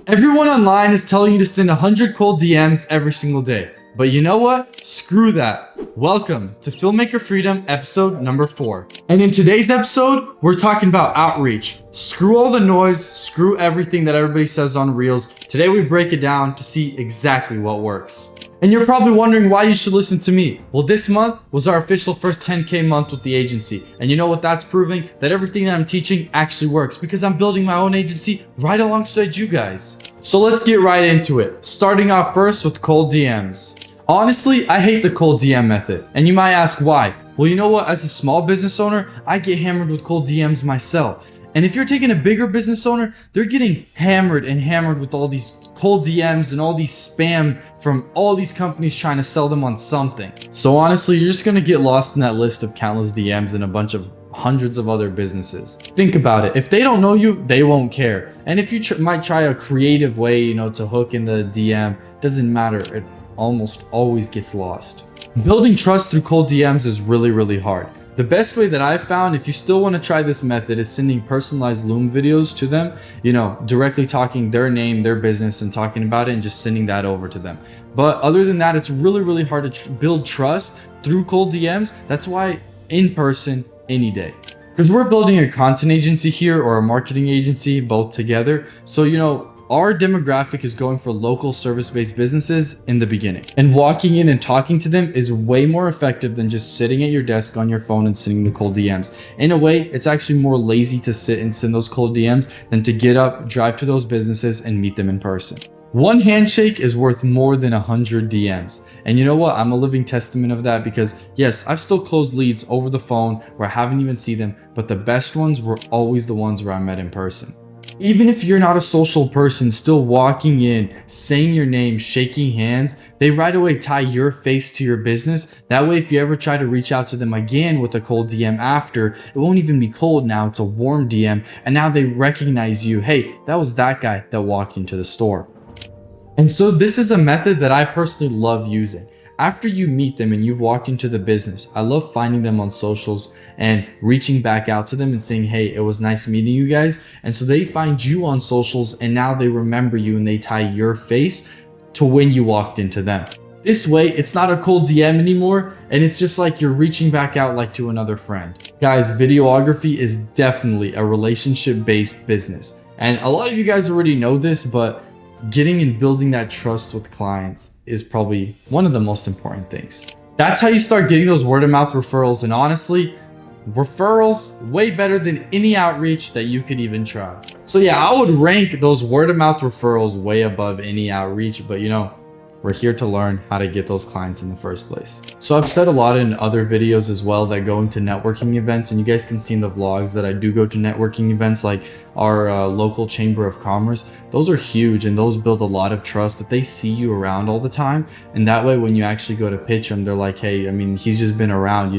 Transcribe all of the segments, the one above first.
Everyone online is telling you to send 100 cold DMs every single day. But you know what? Screw that. Welcome to Filmmaker Freedom episode number 4. And in today's episode, we're talking about outreach. Screw all the noise, screw everything that everybody says on Reels. Today we break it down to see exactly what works. And you're probably wondering why you should listen to me. Well, this month was our official first 10K month with the agency. And you know what that's proving? That everything that I'm teaching actually works because I'm building my own agency right alongside you guys. So let's get right into it. Starting off first with cold DMs. Honestly, I hate the cold DM method. And you might ask why. Well, you know what? As a small business owner, I get hammered with cold DMs myself. And if you're taking a bigger business owner, they're getting hammered with all these cold DMs and all these spam from all these companies trying to sell them on something. So honestly, you're just gonna get lost in that list of countless DMs and a bunch of hundreds of other businesses. Think about it. If they don't know you, they won't care. And if you might try a creative way, to hook in the DM, doesn't matter. It almost always gets lost. Building trust through cold DMs is really hard. The best way that I've found, if you still want to try this method, is sending personalized Loom videos to them, directly talking their name, their business, and talking about it and just sending that over to them. But other than that, it's really hard to build trust through cold DMs. That's why in person, any day. Because we're building a content agency here or a marketing agency, both together. So, our demographic is going for local service-based businesses in the beginning. And walking in and talking to them is way more effective than just sitting at your desk on your phone and sending the cold DMs. In a way, it's actually more lazy to sit and send those cold DMs than to get up, drive to those businesses, and meet them in person. One handshake is worth more than 100 DMs. And you know what? I'm a living testament of that because yes, I've still closed leads over the phone where I haven't even seen them, but the best ones were always the ones where I met in person. Even if you're not a social person, still walking in, saying your name, shaking hands, they right away tie your face to your business. That way, if you ever try to reach out to them again with a cold DM after, it won't even be cold now, it's a warm DM. And now they recognize you. Hey, that was that guy that walked into the store. And so this is a method that I personally love using. After you meet them and you've walked into the business, I love finding them on socials and reaching back out to them and saying, hey, it was nice meeting you guys. And so they find you on socials and now they remember you and they tie your face to when you walked into them. This way, it's not a cold DM anymore and it's just like you're reaching back out like to another friend. Guys, videography is definitely a relationship-based business. And a lot of you guys already know this, but getting and building that trust with clients is probably one of the most important things. That's how you start getting those word of mouth referrals. And honestly, referrals way better than any outreach that you could even try. So yeah, I would rank those word of mouth referrals way above any outreach, but we're here to learn how to get those clients in the first place. So I've said a lot in other videos as well that going to networking events, and you guys can see in the vlogs that I do go to networking events like our local chamber of commerce. Those are huge and those build a lot of trust that they see you around all the time. And that way, when you actually go to pitch them, they're like, hey, he's just been around,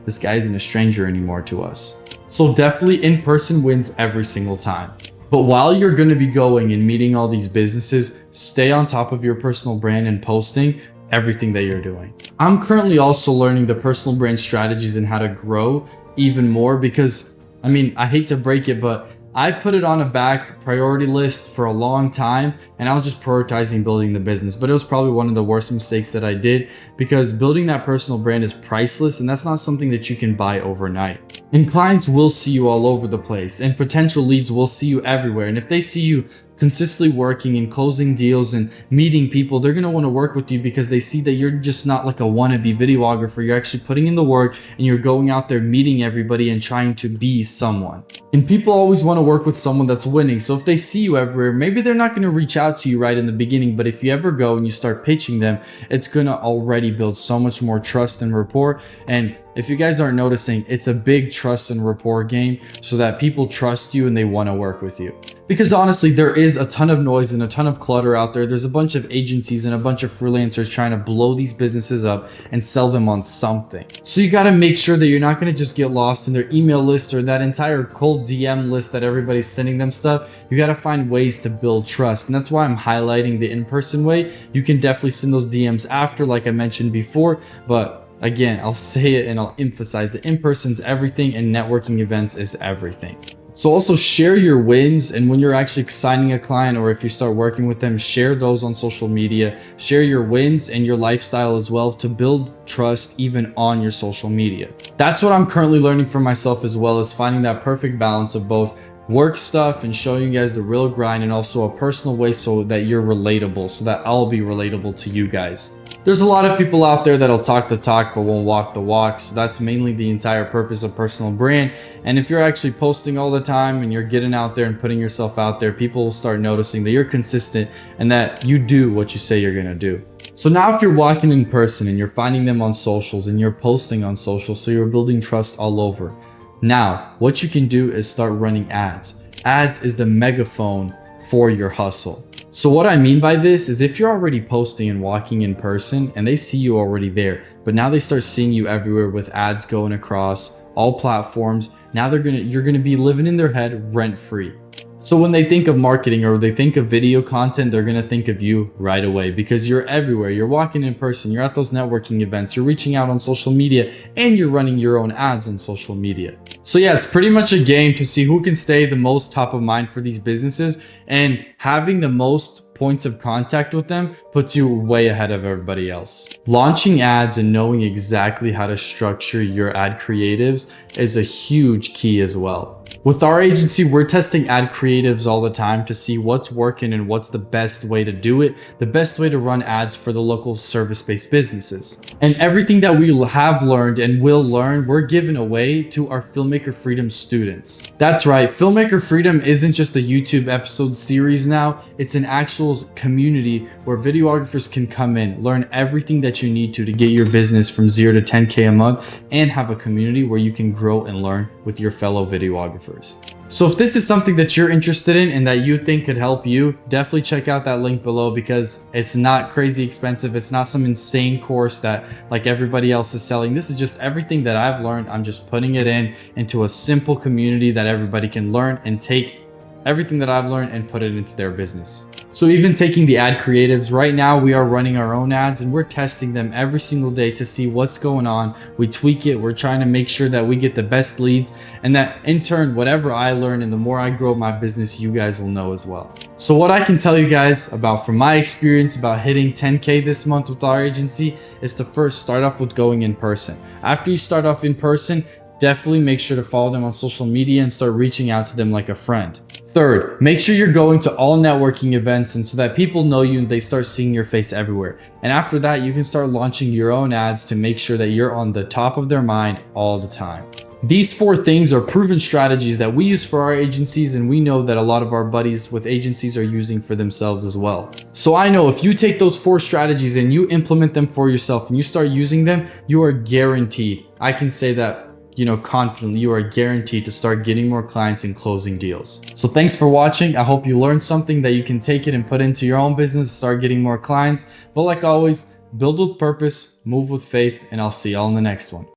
this guy isn't a stranger anymore to us. So definitely in person wins every single time. But while you're going to be going and meeting all these businesses, stay on top of your personal brand and posting everything that you're doing. I'm currently also learning the personal brand strategies and how to grow even more because, I hate to break it, but I put it on a back priority list for a long time and I was just prioritizing building the business. But it was probably one of the worst mistakes that I did because building that personal brand is priceless and that's not something that you can buy overnight. And clients will see you all over the place and potential leads will see you everywhere. And if they see you consistently working and closing deals and meeting people, they're going to want to work with you because they see that you're just not like a wannabe videographer. You're actually putting in the work and you're going out there meeting everybody and trying to be someone. And people always want to work with someone that's winning. So if they see you everywhere, maybe they're not going to reach out to you right in the beginning, but if you ever go and you start pitching them, it's going to already build so much more trust and rapport. And if you guys aren't noticing, it's a big trust and rapport game so that people trust you and they want to work with you. Because honestly, there is a ton of noise and a ton of clutter out there. There's a bunch of agencies and a bunch of freelancers trying to blow these businesses up and sell them on something. So you got to make sure that you're not going to just get lost in their email list or that entire cold DM list that everybody's sending them stuff. You got to find ways to build trust. And that's why I'm highlighting the in-person way. You can definitely send those DMs after, like I mentioned before, but again, I'll say it and I'll emphasize it. In-person's everything and networking events is everything. So also share your wins, and when you're actually signing a client or if you start working with them, share those on social media. Share your wins and your lifestyle as well to build trust even on your social media. That's what I'm currently learning for myself as well, as finding that perfect balance of both work stuff and showing you guys the real grind and also a personal way so that you're relatable, so that I'll be relatable to you guys. There's a lot of people out there that'll talk the talk but won't walk the walk. So that's mainly the entire purpose of personal brand. And if you're actually posting all the time and you're getting out there and putting yourself out there, people will start noticing that you're consistent and that you do what you say you're gonna do. So now if you're walking in person and you're finding them on socials and you're posting on socials, so you're building trust all over. Now, what you can do is start running ads. Ads is the megaphone for your hustle. So what I mean by this is if you're already posting and walking in person and they see you already there, but now they start seeing you everywhere with ads going across all platforms, now you're gonna be living in their head rent free. So when they think of marketing or they think of video content, they're gonna think of you right away because you're everywhere. You're walking in person, you're at those networking events, you're reaching out on social media, and you're running your own ads on social media. So yeah, it's pretty much a game to see who can stay the most top of mind for these businesses, and having the most points of contact with them puts you way ahead of everybody else. Launching ads and knowing exactly how to structure your ad creatives is a huge key as well. With our agency, we're testing ad creatives all the time to see what's working and what's the best way to do it, the best way to run ads for the local service-based businesses. And everything that we have learned and will learn, we're giving away to our Filmmaker Freedom students. That's right, Filmmaker Freedom isn't just a YouTube episode series now, it's an actual community where videographers can come in, learn everything that you need to get your business from 0 to 10K a month, and have a community where you can grow and learn with your fellow videographers. So if this is something that you're interested in and that you think could help you, definitely check out that link below because it's not crazy expensive. It's not some insane course that like everybody else is selling. This is just everything that I've learned. I'm just putting it into a simple community that everybody can learn and take everything that I've learned and put it into their business. So even taking the ad creatives, right now we are running our own ads and we're testing them every single day to see what's going on. We tweak it, we're trying to make sure that we get the best leads, and that in turn, whatever I learn and the more I grow my business, you guys will know as well. So what I can tell you guys about from my experience about hitting 10K this month with our agency is to first start off with going in person. After you start off in person, definitely make sure to follow them on social media and start reaching out to them like a friend. Third, make sure you're going to all networking events and so that people know you and they start seeing your face everywhere. And after that, you can start launching your own ads to make sure that you're on the top of their mind all the time. These 4 things are proven strategies that we use for our agencies, and we know that a lot of our buddies with agencies are using for themselves as well. So I know if you take those 4 strategies and you implement them for yourself and you start using them, you are guaranteed. I can say that confidently, you are guaranteed to start getting more clients and closing deals. So thanks for watching. I hope you learned something that you can take it and put into your own business, start getting more clients. But like always, build with purpose, move with faith, and I'll see y'all in the next one.